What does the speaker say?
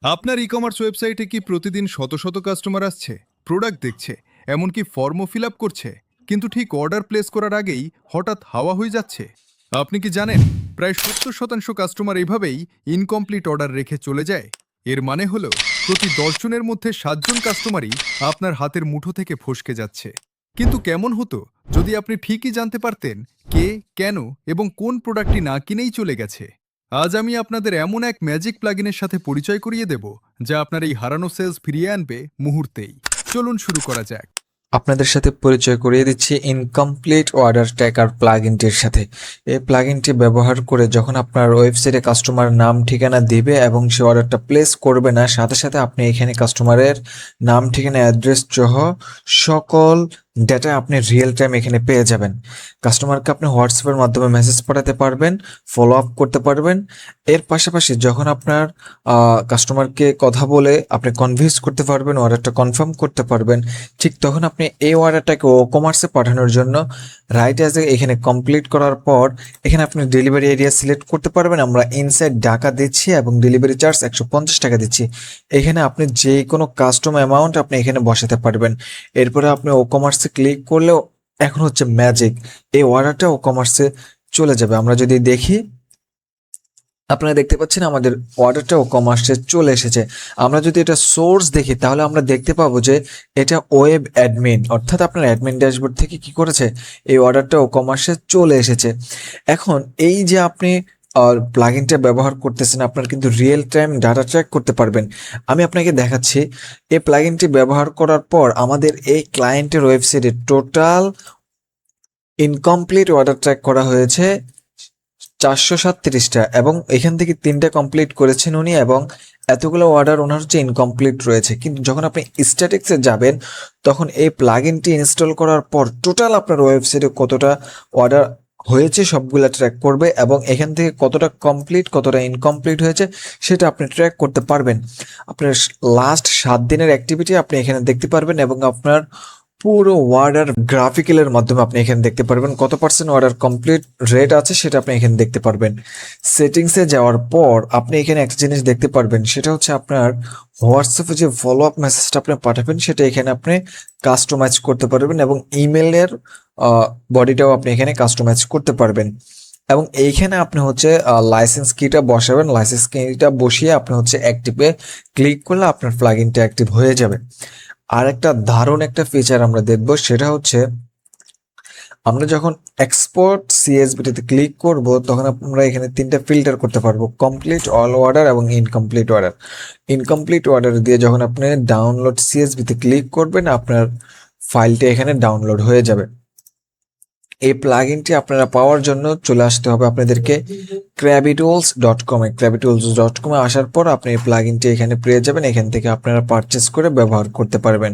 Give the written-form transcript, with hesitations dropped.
আপনার ই-কমার্স ওয়েবসাইটে কি প্রতিদিন শত শত কাস্টমার আসছে, প্রোডাক্ট দেখছে, এমনকি ফর্মও ফিল আপ করছে, কিন্তু ঠিক অর্ডার প্লেস করার আগেই হঠাৎ হাওয়া হয়ে যাচ্ছে? আপনি কি জানেন প্রায় ৭০% কাস্টমার এভাবেই ইনকমপ্লিট অর্ডার রেখে চলে যায়? এর মানে হলো প্রতি ১০ জনের মধ্যে ৭ জন কাস্টমারই আপনার হাতের মুঠো থেকে ফসকে যাচ্ছে। কিন্তু কেমন হতো যদি আপনি ঠিকই জানতে পারতেন কে, কেন এবং কোন প্রোডাক্টটি না কিনেই চলে গেছে? আজ আমি আপনাদের এমন এক ম্যাজিক প্লাগইনের সাথে পরিচয় করিয়ে দেব যা আপনার এই হারানো সেলস ফিরিয়ে আনবে মুহূর্তেই। চলুন শুরু করা যাক। আপনাদের সাথে পরিচয় করিয়ে দিচ্ছি ইনকমপ্লিট অর্ডার ট্র্যাকার প্লাগইনটির সাথে। এই প্লাগইনটি ব্যবহার করে যখন আপনার ওয়েবসাইটে কাস্টমার নাম ঠিকানা দিবে এবং সে অর্ডারটা প্লেস করবে না, সাথে সাথে আপনি এখানে কাস্টমারের নাম ঠিকানা অ্যাড্রেস সহ সকল ডেটা আপনি রিয়েল টাইম এখানে পেয়ে যাবেন। কাস্টমারকে আপনি হোয়াটসঅ্যাপের মাধ্যমে মেসেজ পাঠাতে পারবেন, ফলো আপ করতে পারবেন। এর পাশাপাশি যখন আপনার কাস্টমারকে কথা বলে আপনি কনভিন্স করতে পারবেন, অর্ডারটা কনফার্ম করতে পারবেন, ঠিক তখন আপনি এই অর্ডারটাকে ও কমার্সে পাঠানোর জন্য রাইট অ্যাজ এখানে কমপ্লিট করার পর এখানে আপনি ডেলিভারি এরিয়া সিলেক্ট করতে পারবেন। আমরা ইনসাইড ঢাকা দিচ্ছি এবং ডেলিভারি চার্জ ১৫০ টাকা দিচ্ছি। এখানে আপনি যে কোনো কাস্টম অ্যামাউন্ট আপনি এখানে বসাতে পারবেন। এরপরে আপনি ও কমার্সে ক্লিক করলেও এখন হচ্ছে ম্যাজিক, এই অর্ডারটা ও কমার্সে চলে যাবে। আমরা যদি দেখি, আপনারা দেখতে পাচ্ছেন আমাদের অর্ডারটাও কমার্সে চলে এসেছে। আমরা যদি এটা সোর্স দেখি তাহলে আমরা দেখতে পাবো যে এটা ওয়েব অ্যাডমিন, অর্থাৎ আপনার অ্যাডমিন ড্যাশবোর্ড থেকে কি করেছে, এই অর্ডারটাও কমার্সে চলে এসেছে। এখন এই যে আপনি প্লাগইনটা ব্যবহার করতেছেন, আপনার কিন্তু রিয়েল টাইম ডাটা ট্র্যাক করতে পারবেন। আমি আপনাকে দেখাচ্ছি, এই প্লাগইনটি ব্যবহার করার পর আমাদের এই ক্লায়েন্টের ওয়েবসাইটে টোটাল ইনকমপ্লিট অর্ডার ট্র্যাক করা হয়েছে ৪৩৭টা, এবং এখান থেকে ৩টা কমপ্লিট করেছেন উনি, এবং এতগুলো অর্ডার ওনার হচ্ছে ইনকমপ্লিট রয়েছে। কিন্তু যখন আপনি স্ট্যাটিক্সে যাবেন তখন এই প্লাগইনটি ইনস্টল করার পর টোটাল আপনার ওয়েবসাইটে কতটা অর্ডার হয়েছে সবগুলো ট্র্যাক করবে, এবং এখান থেকে কতটা কমপ্লিট কতটা ইনকমপ্লিট হয়েছে সেটা আপনি ট্র্যাক করতে পারবেন। আপনার লাস্ট ৭ দিনের অ্যাক্টিভিটি আপনি এখানে দেখতে পারবেন, এবং আপনার পুরো অর্ডার গ্রাফিক্যালের মাধ্যমে আপনি এখানে দেখতে পারবেন কত পার্সেন্ট অর্ডার কমপ্লিট রেট আছে সেটা আপনি এখানে দেখতে পারবেন। সেটিংসে যাওয়ার পর আপনি এখানে একটা জিনিস দেখতে পারবেন, সেটা হচ্ছে আপনার হোয়াটসঅ্যাপে যে ফলো আপ মেসেজটা আপনি পাঠাবেন সেটা এখানে আপনি কাস্টমাইজ করতে পারবেন, এবং ইমেলের বডিটাও আপনি এখানে কাস্টমাইজ করতে পারবেন। এবং এইখানে আপনি হচ্ছে লাইসেন্স কিটা বসাবেন, লাইসেন্স কিটা বসিয়ে আপনি হচ্ছে অ্যাক্টিভে ক্লিক করলে আপনার প্লাগইনটা অ্যাক্টিভ হয়ে যাবে। আর একটা দারুণ একটা ফিচার আমরা দেখব, সেটা হচ্ছে আমরা যখন এক্সপোর্ট সিএসভিতে ক্লিক করব তখন আমরা এখানে 3টা ফিল্টার করতে পারবো, কমপ্লিট, অল অর্ডার এবং ইনকমপ্লিট অর্ডার। ইনকমপ্লিট অর্ডার দিয়ে যখন আপনি ডাউনলোড সিএসভিতে ক্লিক করবেন আপনার ফাইলটা এখানে ডাউনলোড হয়ে যাবে। এই প্লাগইনটি আপনারা পাওয়ার জন্য চলে আসতে হবে আপনাদেরকে crabbytools.com-এ। crabbytools.com-এ আসার পর আপনি এই প্লাগইনটি এখানে পেয়ে যাবেন, এখান থেকে আপনারা পারচেস করে ব্যবহার করতে পারবেন।